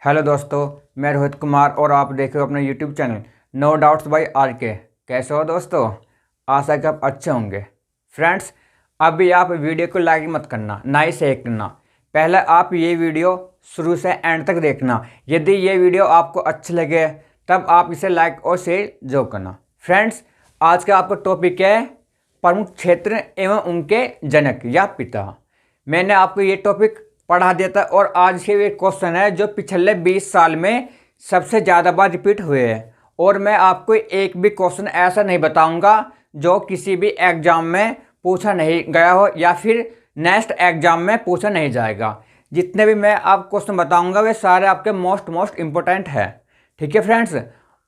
Hello दोस्तों, मैं रोहित कुमार और आप देख रहे हो अपना YouTube channel no doubts by RK. कैसे हो दोस्तों? आशा कि आप अच्छे होंगे। फ्रेंड्स, अभी आप वीडियो को लाइक मत करना, ना ही शेयर करना। पहले आप ये वीडियो शुरू से एंड तक देखना। यदि ये वीडियो आपको अच्छे लगे तब आप इसे लाइक और शेयर जरूर करना। फ्रेंड्स, आज का आपका टॉपिक है प्रमुख क्षेत्र एवं उनके जनक या पिता। मैंने आपको ये टॉपिक पढ़ा दिया था और आज के ये क्वेश्चन है जो पिछले 20 साल में सबसे ज़्यादा बार रिपीट हुए हैं। और मैं आपको एक भी क्वेश्चन ऐसा नहीं बताऊंगा जो किसी भी एग्जाम में पूछा नहीं गया हो या फिर नेक्स्ट एग्जाम में पूछा नहीं जाएगा। जितने भी मैं आप क्वेश्चन बताऊंगा वे सारे आपके मोस्ट इम्पोर्टेंट है। ठीक है फ्रेंड्स,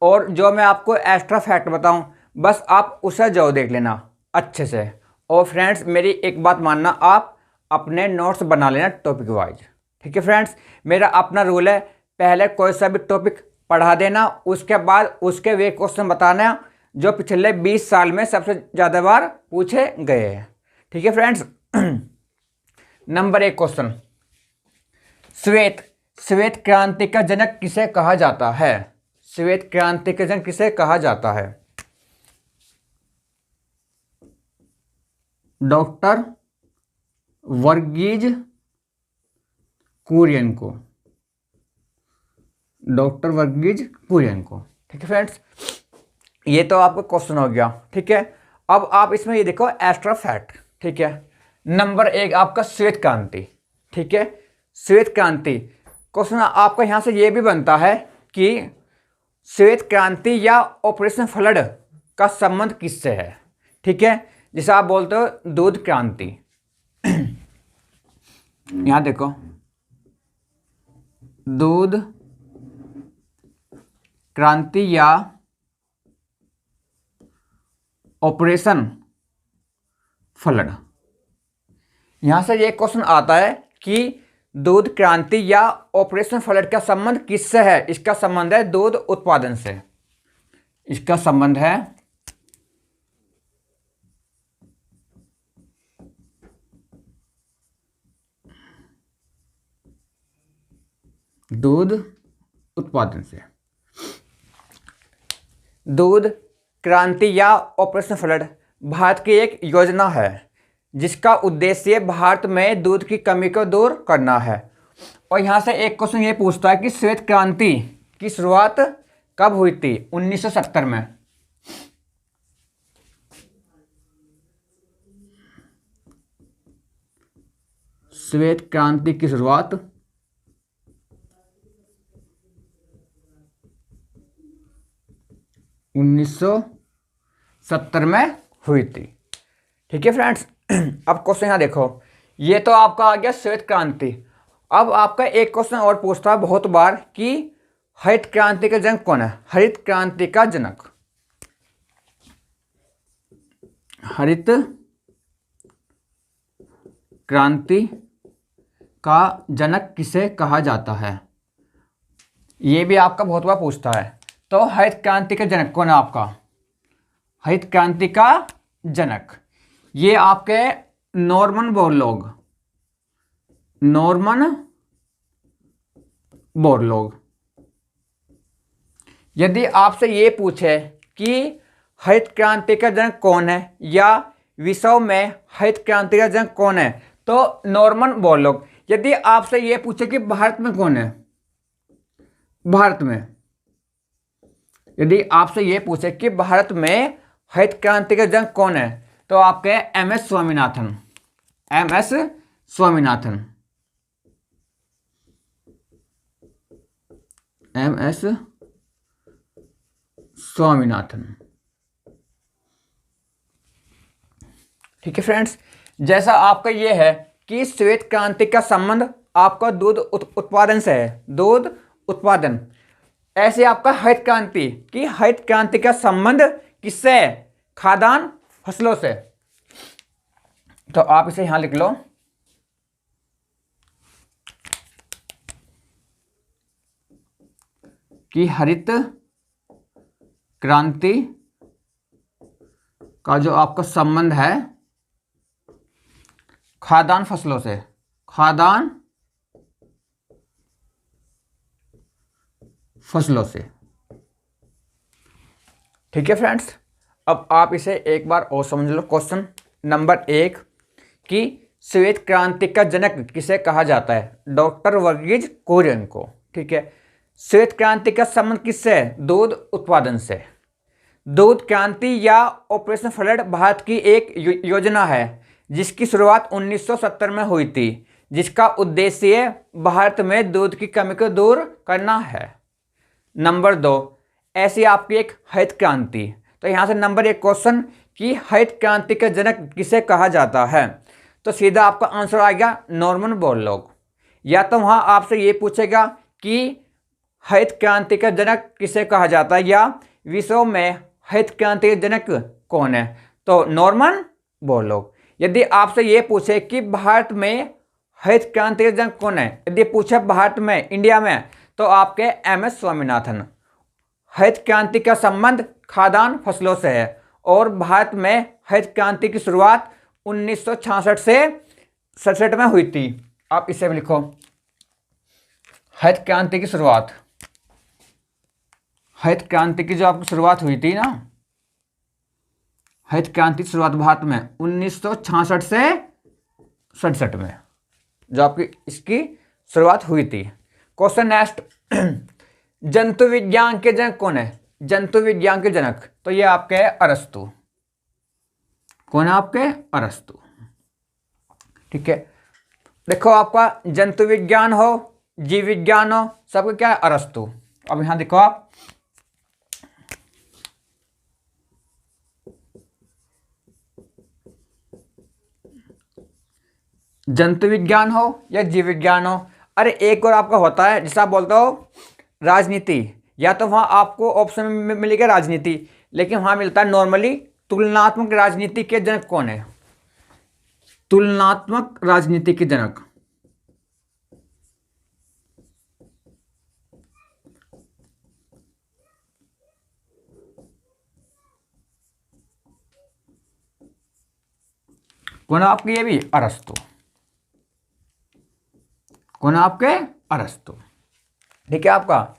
और जो मैं आपको एक्स्ट्रा फैक्ट बताऊं बस आप उसे जो देख लेना अच्छे से। और फ्रेंड्स, मेरी एक बात मानना, आप अपने नोट्स बना लेना टॉपिक वाइज। ठीक है फ्रेंड्स, मेरा अपना रूल है, पहले कोई सा भी टॉपिक पढ़ा देना, उसके बाद उसके वे क्वेश्चन बताना जो पिछले 20 साल में सबसे ज़्यादा बार पूछे गए हैं। ठीक है फ्रेंड्स, नंबर 1 क्वेश्चन, श्वेत क्रांति का जनक किसे कहा जाता है? श्वेत क्रांति का जनक किसे कहा जाता है? डॉक्टर वर्गीज कुरियन को। डॉक्टर वर्गीज कुरियन को। ठीक है फ्रेंड्स, ये तो आपका क्वेश्चन हो गया। ठीक है, अब आप इसमें ये देखो एक्स्ट्रा फैक्ट। ठीक है, नंबर 1 आपका श्वेत क्रांति। ठीक है, श्वेत क्रांति क्वेश्चन आपका यहां से ये भी बनता है कि श्वेत क्रांति या ऑपरेशन फ्लड का संबंध किससे है? ठीक है, जैसे आप बोलते हो दूध क्रांति। यहां देखो, दूध क्रांति या ऑपरेशन फ्लड, यहां से ये क्वेश्चन आता है कि दूध क्रांति या ऑपरेशन फ्लड का संबंध किससे है? इसका संबंध है दूध उत्पादन से। इसका संबंध है दूध उत्पादन से। दूध क्रांति या ऑपरेशन फ्लड भारत की एक योजना है जिसका उद्देश्य भारत में दूध की कमी को दूर करना है। और यहां से एक क्वेश्चन ये पूछता है कि श्वेत क्रांति की शुरुआत कब हुई थी? 1970 में। श्वेत क्रांति की शुरुआत 1970 में हुई थी। ठीक है फ्रेंड्स, अब क्वेश्चन यहाँ देखो, ये तो आपका आ गया श्वेत क्रांति। अब आपका एक क्वेश्चन और पूछता है बहुत बार कि हरित क्रांति का जनक कौन है? हरित क्रांति का जनक, हरित क्रांति का जनक किसे कहा जाता है? ये भी आपका बहुत बार पूछता है। तो हरित क्रांति का जनक कौन है आपका? हरित क्रांति का जनक ये आपके नॉर्मन बोरलॉग। Norman Borlaug. यदि आपसे ये पूछे कि हरित क्रांति का जनक कौन है या विश्व में हरित क्रांति का जनक कौन है, तो नॉर्मन बोरलॉग। यदि आपसे ये पूछे कि भारत में कौन है, भारत में, यदि आपसे ये पूछे कि भारत में हरित क्रांति का जनक कौन है, तो आपके MS Swaminathan. MS Swaminathan. MS Swaminathan. ठीक है फ्रेंड्स, जैसा आपका ये है कि श्वेत क्रांति का संबंध आपका दूध उत्पादन से है, दूध उत्पादन। ऐसे आपका हरित क्रांति की हरित क्रांति का संबंध किससे है? खाद्यान्न फसलों से। तो आप इसे यहां लिख लो कि हरित क्रांति का जो आपका संबंध है खाद्यान्न फसलों से। खाद्यान्न फसलों से। ठीक है फ्रेंड्स, अब आप इसे एक बार और समझ लो। क्वेश्चन नंबर 1 कि श्वेत क्रांति का जनक किसे कहा जाता है? डॉक्टर वर्गीज कुरियन को। ठीक है, श्वेत क्रांति का संबंध किससे है? दूध उत्पादन से। दूध क्रांति या ऑपरेशन फ्लड भारत की एक योजना है जिसकी शुरुआत 1970 में हुई थी, जिसका उद्देश्य भारत में दूध की कमी को दूर करना है। नंबर 2, ऐसी आपकी एक हरित क्रांति। तो यहाँ से नंबर 1 क्वेश्चन कि हरित क्रांति का जनक किसे कहा जाता है, तो सीधा आपका आंसर आएगा नॉर्मन बोरलॉग। या तो वहाँ आपसे ये पूछेगा कि हरित क्रांति का जनक किसे कहा जाता है या विश्व में हरित क्रांति का जनक कौन है, तो नॉर्मन बोरलॉग। यदि आपसे ये पूछे कि भारत में हरित क्रांति का जनक कौन है, यदि पूछे भारत में, इंडिया में, तो आपके MS स्वामीनाथन। हरित क्रांति का संबंध खाद्यान्न फसलों से है और भारत में हरित क्रांति की शुरुआत 1966 से 67 में हुई थी। आप इसे भी लिखो, हरित क्रांति की शुरुआत। हरित क्रांति की जो आपकी शुरुआत हुई थी ना, हरित क्रांति की शुरुआत भारत में 1966 से 67 में जो आपकी इसकी शुरुआत हुई थी। क्वेश्चन नेक्स्ट, जंतु विज्ञान के जनक कौन है? जंतु विज्ञान के जनक, तो ये आपके है अरस्तु। कौन है आपके? अरस्तु। ठीक है, देखो आपका जंतु विज्ञान हो, जीव विज्ञान हो, सबका क्या है? अरस्तु। अब यहां देखो आप, जंतु विज्ञान हो या जीव विज्ञान हो। अरे एक और आपका होता है जिसे आप बोलते हो राजनीति, या तो वहां आपको ऑप्शन में मिलेगा राजनीति, लेकिन वहां मिलता है नॉर्मली तुलनात्मक राजनीति के जनक कौन है? तुलनात्मक राजनीति के जनक, कौन है आपके? ये भी अरस्तु। कौन है आपके? अरस्तु। ठीक है, आपका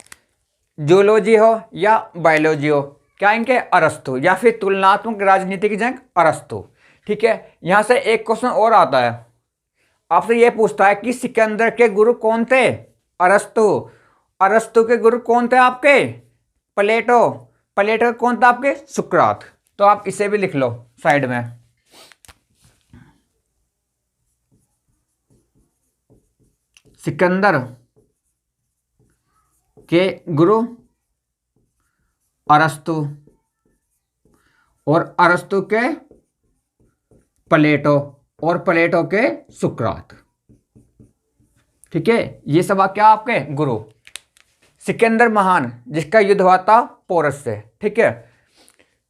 जूलॉजी हो या बायोलॉजी हो, क्या इनके? अरस्तु, या फिर तुलनात्मक राजनीति के जनक अरस्तु। ठीक है, यहां से एक क्वेश्चन और आता है, आपसे यह पूछता है कि सिकंदर के गुरु कौन थे? अरस्तु। अरस्तु के गुरु कौन थे आपके? प्लेटो। प्लेटो कौन था आपके? सुकरात। तो आप इसे भी लिख लो साइड में। सिकंदर के गुरु अरस्तु और अरस्तु के प्लेटो और प्लेटो के सुकरात। ठीक है, ये सब क्या आपके गुरु? सिकंदर महान जिसका युद्ध हुआ था पोरस से। ठीक है,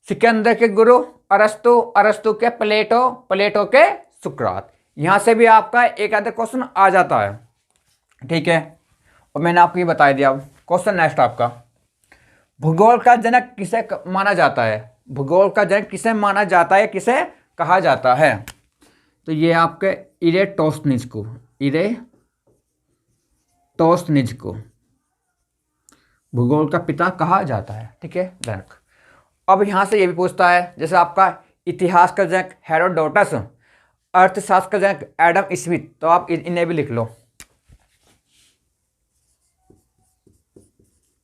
सिकंदर के गुरु अरस्तु, अरस्तु के प्लेटो, प्लेटो के सुकरात। यहां से भी आपका एक आधा क्वेश्चन आ जाता है। ठीक है, और मैंने आपको ये बता दिया। क्वेश्चन नेक्स्ट आपका, भूगोल का जनक किसे माना जाता है? भूगोल का जनक किसे माना जाता है, किसे कहा जाता है? तो ये आपके इरेटोस्थनीज को, इरेटोस्थनीज को भूगोल का पिता कहा जाता है। ठीक है, जनक। अब यहां से ये भी पूछता है, जैसे आपका इतिहास का जनक हेरोडोटस, अर्थशास्त्र का जनक एडम स्मिथ, तो आप इन्हें भी लिख लो।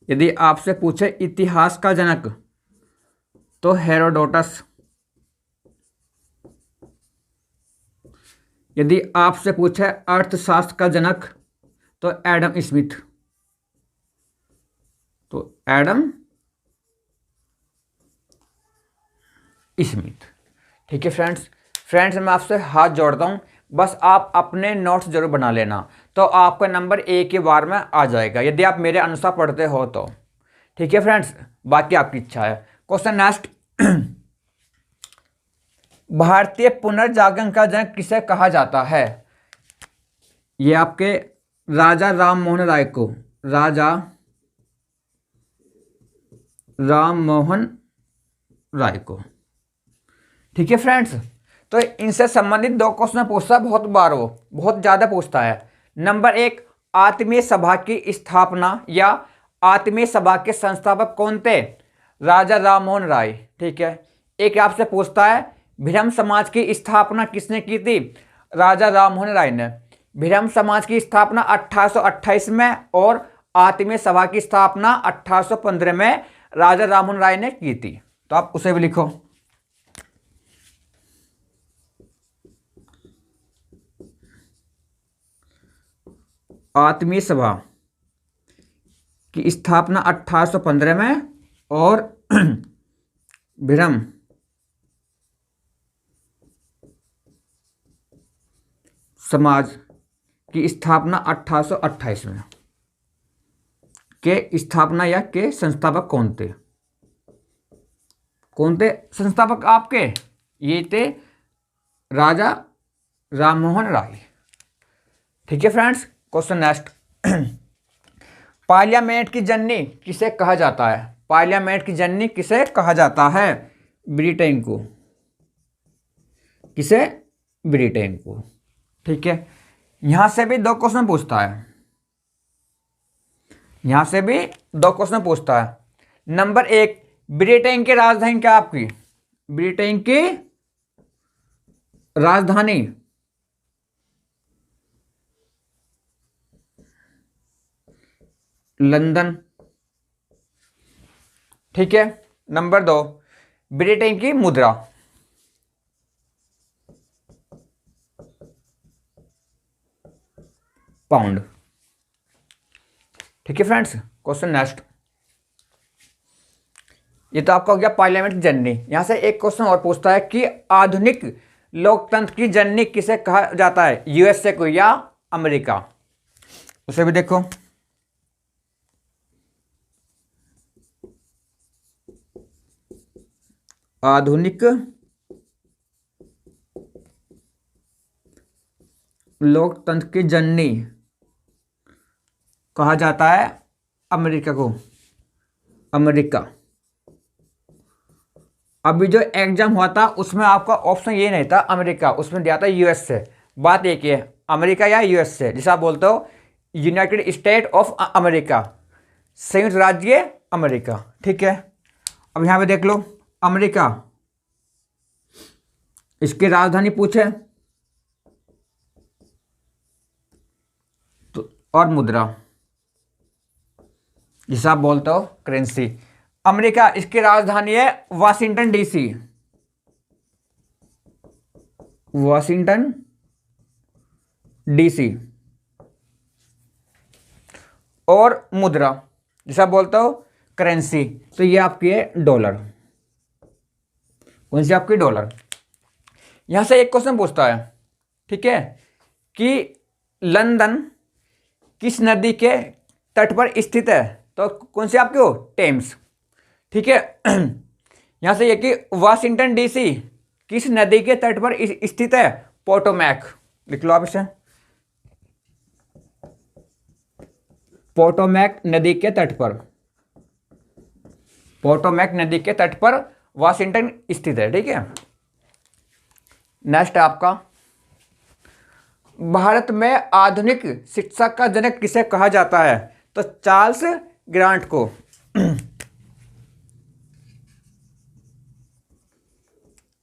यदि आपसे पूछे इतिहास का जनक तो हेरोडोटस, यदि आपसे पूछे अर्थशास्त्र का जनक तो एडम स्मिथ, तो एडम स्मिथ। ठीक है फ्रेंड्स, मैं आपसे हाथ जोड़ता हूं, बस आप अपने नोट्स जरूर बना लेना, तो आपका नंबर एक ही बार में आ जाएगा यदि आप मेरे अनुसार पढ़ते हो तो। ठीक है फ्रेंड्स, बाकी आपकी इच्छा है। क्वेश्चन नेक्स्ट, भारतीय पुनर्जागरण का जनक किसे कहा जाता है? ये आपके राजा राम मोहन राय को, राजा राम मोहन राय को। ठीक है फ्रेंड्स, तो इनसे संबंधित दो क्वेश्चन पूछता है बहुत बार, वो बहुत ज़्यादा पूछता है। नंबर 1, आत्मीय सभा की स्थापना या आत्मीय सभा के संस्थापक कौन थे? राजा राममोहन राय। ठीक है। एक आपसे पूछता है ब्रह्म समाज की स्थापना किसने की थी? राजा राममोहन राय ने। ब्रह्म समाज की स्थापना 1828 में और आत्मीय सभा की स्थापना 1815 में राजा राममोहन राय ने की थी। तो आप उसे भी लिखो। आत्मीय सभा की स्थापना 1815 में और ब्रह्म समाज की स्थापना 1828 में। के स्थापना या के संस्थापक कौन थे? कौन थे संस्थापक आपके? ये थे राजा राममोहन राय। ठीक है फ्रेंड्स। Question next. पार्लियामेंट की जननी किसे कहा जाता है? पार्लियामेंट की जननी किसे कहा जाता है? ब्रिटेन को। किसे? ब्रिटेन को। ठीक है। यहां से भी दो क्वेश्चन पूछता है। यहां से भी दो क्वेश्चन पूछता है। नंबर 1, ब्रिटेन की राजधानी क्या आपकी? ब्रिटेन की राजधानी लंदन। ठीक है। नंबर 2, ब्रिटेन की मुद्रा। पाउंड। ठीक है फ्रेंड्स। Question next. ये तो आपका हो गया पार्लियामेंट की जननी। यहां से एक क्वेश्चन और पूछता है कि आधुनिक लोकतंत्र की जननी किसे कहा जाता है? यूएसए को या अमेरिका? उसे भी देखो। आधुनिक लोकतंत्र की जननी कहा जाता है अमेरिका को। अमेरिका। अभी जो एग्जाम हुआ था उसमें आपका ऑप्शन ये नहीं था अमेरिका, उसमें दिया था यूएसए। बात एक ही है, अमेरिका या यूएसए। जैसा आप बोलते हो यूनाइटेड स्टेट ऑफ अमेरिका, संयुक्त राज्य अमेरिका। ठीक है। अब यहां पे देख लो अमेरिका, इसकी राजधानी पूछे तो और मुद्रा, जैसा आप बोलते हो करेंसी। अमेरिका, इसकी राजधानी है वाशिंगटन डीसी। Washington DC. और मुद्रा जैसा बोलते हो करेंसी, तो ये आपकी है डॉलर। कौन सी आपकी? डॉलर। यहां से एक क्वेश्चन पूछता है, ठीक है, कि लंदन किस नदी के तट पर स्थित है? तो कौन सी आपकी हो? टेम्स। ठीक है। यहां से ये कि वाशिंगटन डीसी किस नदी के तट पर स्थित है? पोटोमैक। लिख लो आप इसे। पोटोमैक नदी के तट पर। पोटोमैक नदी के तट पर वाशिंगटन स्थित है। ठीक है। नेक्स्ट आपका, भारत में आधुनिक शिक्षा का जनक किसे कहा जाता है? तो चार्ल्स ग्रांट को।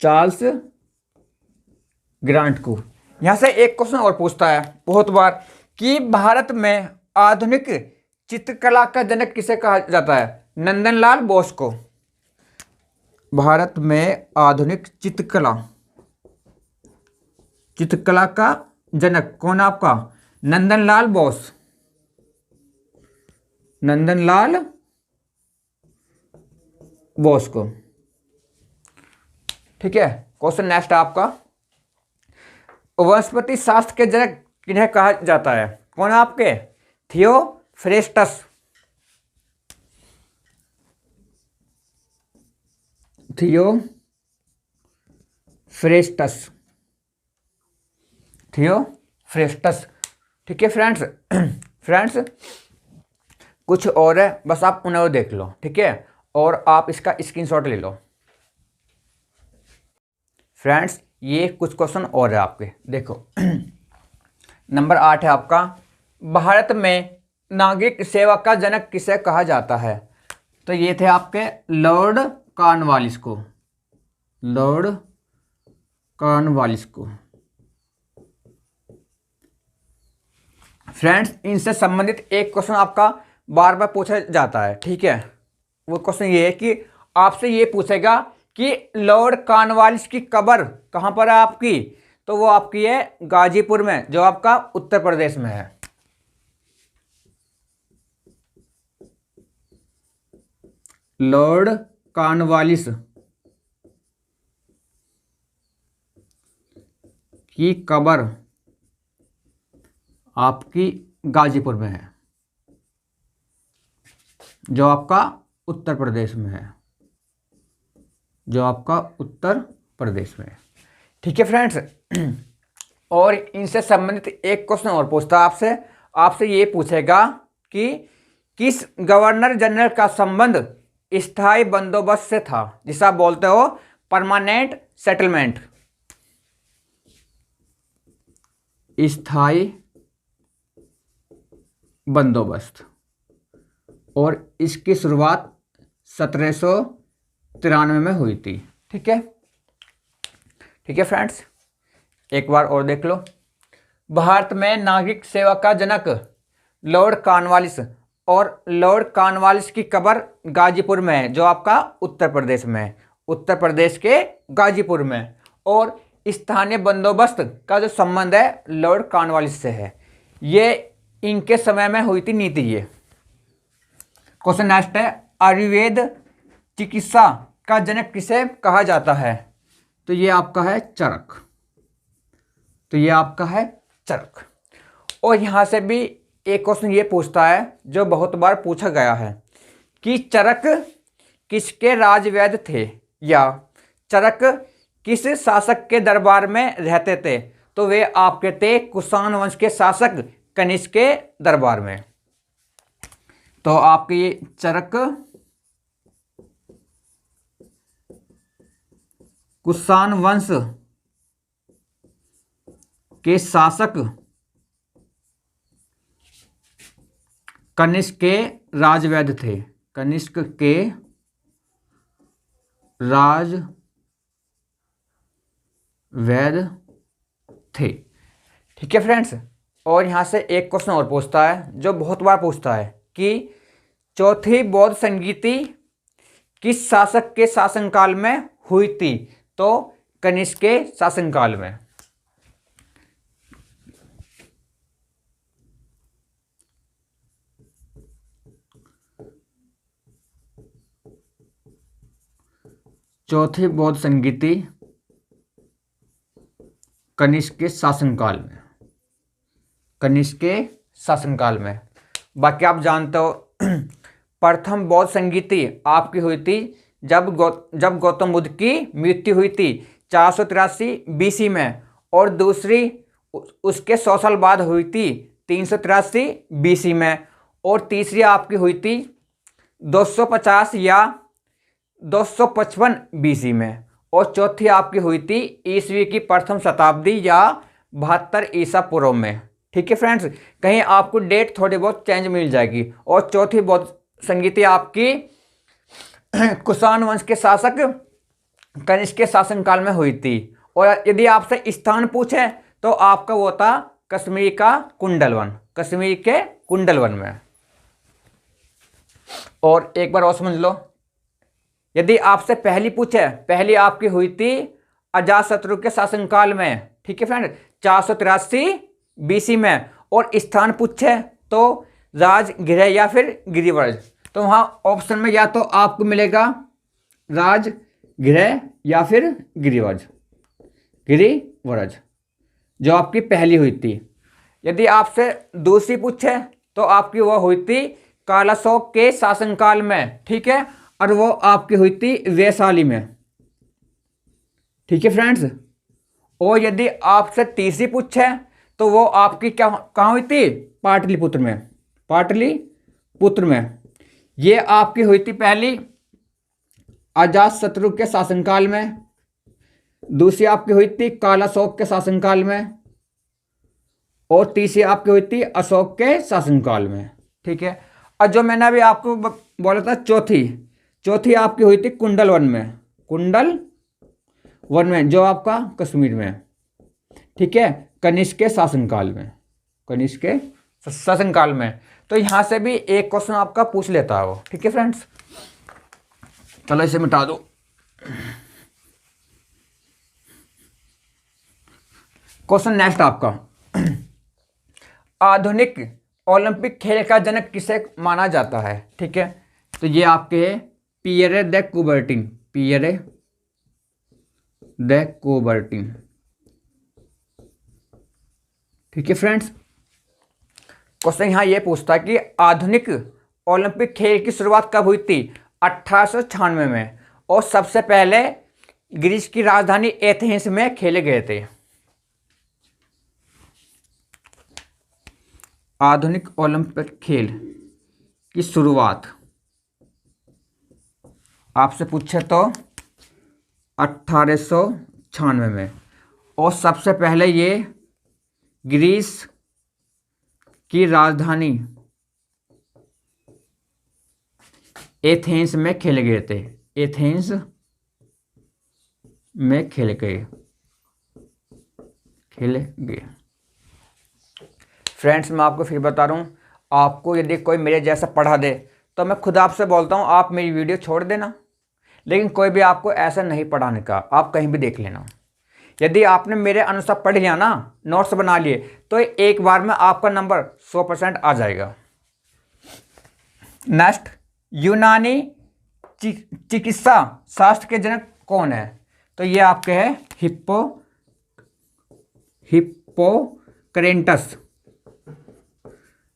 चार्ल्स ग्रांट को। यहां से एक क्वेश्चन और पूछता है बहुत बार कि भारत में आधुनिक चित्रकला का जनक किसे कहा जाता है? नंदनलाल बोस को। भारत में आधुनिक चित्रकला का जनक कौन आपका? नंदनलाल बोस। नंदनलाल बोस को। ठीक है। क्वेश्चन नेक्स्ट आपका, वनस्पति शास्त्र के जनक किन्हें कहा जाता है? कौन आपके? थियोफ्रेस्टस। थियोफ्रेस्टस। थियोफ्रेस्टस। ठीक है फ्रेंड्स। फ्रेंड्स कुछ और है, बस आप उन्हें देख लो। ठीक है। और आप इसका स्क्रीनशॉट ले लो। फ्रेंड्स ये कुछ क्वेश्चन और है आपके, देखो। नंबर 8 है आपका, भारत में नागरिक सेवा का जनक किसे कहा जाता है? तो ये थे आपके लॉर्ड कॉर्नवालिस को, लॉर्ड कॉर्नवालिस को। फ्रेंड्स, इनसे संबंधित एक क्वेश्चन आपका बार बार पूछा जाता है, ठीक है। वो क्वेश्चन ये है कि आपसे ये पूछेगा कि लॉर्ड कॉर्नवालिस की कब्र कहाँ पर है आपकी? तो वो आपकी है गाजीपुर में, जो आपका उत्तर प्रदेश में है। लॉर्ड कॉर्नवालिस की कब्र आपकी गाजीपुर में है, जो आपका उत्तर प्रदेश में है, जो आपका उत्तर प्रदेश में है, ठीक है फ्रेंड्स। और इनसे संबंधित एक क्वेश्चन और पूछता है आपसे ये पूछेगा कि किस गवर्नर जनरल का संबंध स्थायी बंदोबस्त से था, जिसे आप बोलते हो परमानेंट सेटलमेंट। स्थायी बंदोबस्त, और इसकी शुरुआत 1793 में हुई थी, ठीक है। ठीक है फ्रेंड्स, एक बार और देख लो। भारत में नागरिक सेवा का जनक लॉर्ड कॉर्नवालिस, और लॉर्ड कॉर्नवालिस की कब्र गाजीपुर में है, जो आपका उत्तर प्रदेश में है, उत्तर प्रदेश के गाजीपुर में। और स्थानीय बंदोबस्त का जो संबंध है लॉर्ड कॉर्नवालिस से है, ये इनके समय में हुई थी नीति। ये क्वेश्चन नेक्स्ट है, आयुर्वेद चिकित्सा का जनक किसे कहा जाता है? तो ये आपका है चरक, तो ये आपका है चरक। और यहाँ से भी एक क्वेश्चन ये पूछता है जो बहुत बार पूछा गया है कि चरक किसके राजवैद्य थे, या चरक किस शासक के दरबार में रहते थे? तो वे आपके थे कुषाण वंश के शासक कनिष्क के दरबार में। तो आपके ये चरक कुषाण वंश के शासक कनिष्क के राजवैद्य थे, कनिष्क के राजवैद्य थे, ठीक है फ्रेंड्स। और यहाँ से एक क्वेश्चन और पूछता है जो बहुत बार पूछता है कि चौथी बौद्ध संगीति किस शासक के शासनकाल में हुई थी? तो कनिष्क के शासनकाल में। चौथी बौद्ध संगीति कनिष्क के शासनकाल में, कनिष्क के शासनकाल में। बाकी आप जानते हो प्रथम बौद्ध संगीति आपकी हुई थी जब गौतम बुद्ध की मृत्यु हुई थी 483 BC में, और दूसरी उसके 100 साल बाद हुई थी 383 BC में, और तीसरी आपकी हुई थी 250 या 255 BC में, और चौथी आपकी हुई थी ईस्वी की प्रथम शताब्दी या 72 ईसा पूर्व में, ठीक है फ्रेंड्स। कहीं आपको डेट थोड़ी बहुत चेंज मिल जाएगी। और चौथी बौद्ध संगीति आपकी कुषाण वंश के शासक कनिष्क के शासनकाल में हुई थी। और यदि आपसे स्थान पूछे तो आपका वो था कश्मीर का कुंडलवन, कश्मीर के कुंडलवन में। और एक बार और समझ लो, यदि आपसे पहली पूछे, पहली आपकी हुई थी अजातशत्रु के शासनकाल में, ठीक है फ्रेंड, 483 BC में। और स्थान पूछे तो राजगृह या फिर गिरिव्रज, तो वहाँ ऑप्शन में या तो आपको मिलेगा राजगृह या फिर गिरिव्रज, गिरिव्रज जो आपकी पहली हुई थी। यदि आपसे दूसरी पूछे तो आपकी वो हुई थी कालाशोक के शासनकाल में, ठीक है, और वो आपकी हुई थी वैशाली में, ठीक है फ्रेंड्स। और यदि आपसे तीसरी पूछे तो वो आपकी क्या कहाँ हुई थी? पाटलिपुत्र में, पाटलिपुत्र में। ये आपकी हुई थी पहली अजातशत्रु के शासनकाल में, दूसरी आपकी हुई थी कालाशोक के शासनकाल में, और तीसरी आपकी हुई थी अशोक के शासनकाल में, ठीक है। और जो मैंने अभी आपको बोला था चौथी आपकी हुई थी कुंडल वन में, जो आपका कश्मीर में है, ठीक है, कनिष्क के शासनकाल में। तो यहां से भी एक क्वेश्चन आपका पूछ लेता है वो, ठीक है फ्रेंड्स। चलो इसे मिटा दो। क्वेश्चन नेक्स्ट आपका, आधुनिक ओलंपिक खेल का जनक किसे माना जाता है, ठीक है। तो ये आपके है पियरे द कुबर्टिन, ठीक है फ्रेंड्स। क्वेश्चन यहां ये पूछता है कि आधुनिक ओलंपिक खेल की शुरुआत कब हुई थी? 1896 में, और सबसे पहले ग्रीस की राजधानी एथेंस में खेले गए थे। आधुनिक ओलंपिक खेल की शुरुआत आपसे पूछे तो 1896 में, और सबसे पहले ये ग्रीस की राजधानी एथेंस में खेले गए थे। फ्रेंड्स, मैं आपको फिर बता रहा हूँ, आपको यदि कोई मेरे जैसा पढ़ा दे तो मैं खुद आपसे बोलता हूँ आप मेरी वीडियो छोड़ देना, लेकिन कोई भी आपको ऐसा नहीं पढ़ाने का, आप कहीं भी देख लेना। यदि आपने मेरे अनुसार पढ़ लिया ना, नोट्स बना लिए, तो एक बार में आपका नंबर 100% आ जाएगा। नेक्स्ट, यूनानी चिकित्सा शास्त्र के जनक कौन है? तो ये आपके हैं हिप्पोक्रेटस।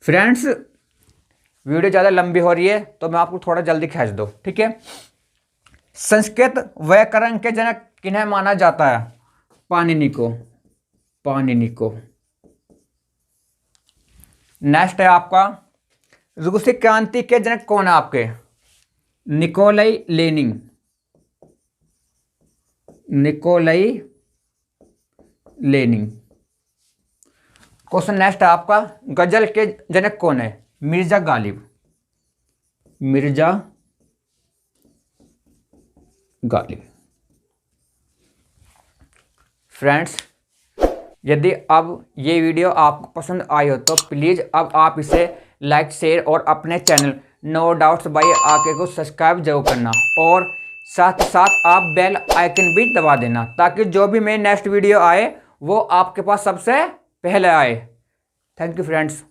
फ्रेंड्स, वीडियो ज़्यादा लंबी हो रही है तो मैं आपको थोड़ा जल्दी खींच दो, ठीक है। संस्कृत व्याकरण के जनक किन्हें माना जाता है? पाणिनि को। नेक्स्ट है आपका, रूसी क्रांति के जनक कौन है आपके? Nikolai Lenin. क्वेश्चन नेक्स्ट है आपका, गजल के जनक कौन है? मिर्जा गालिब। फ्रेंड्स, यदि अब ये वीडियो आपको पसंद आई हो तो प्लीज़ अब आप इसे लाइक, शेयर और अपने channel no doubts by RK को सब्सक्राइब जरूर करना, और साथ ही साथ आप बेल आइकन भी दबा देना, ताकि जो भी मेरी नेक्स्ट वीडियो आए वो आपके पास सबसे पहले आए। Thank you friends.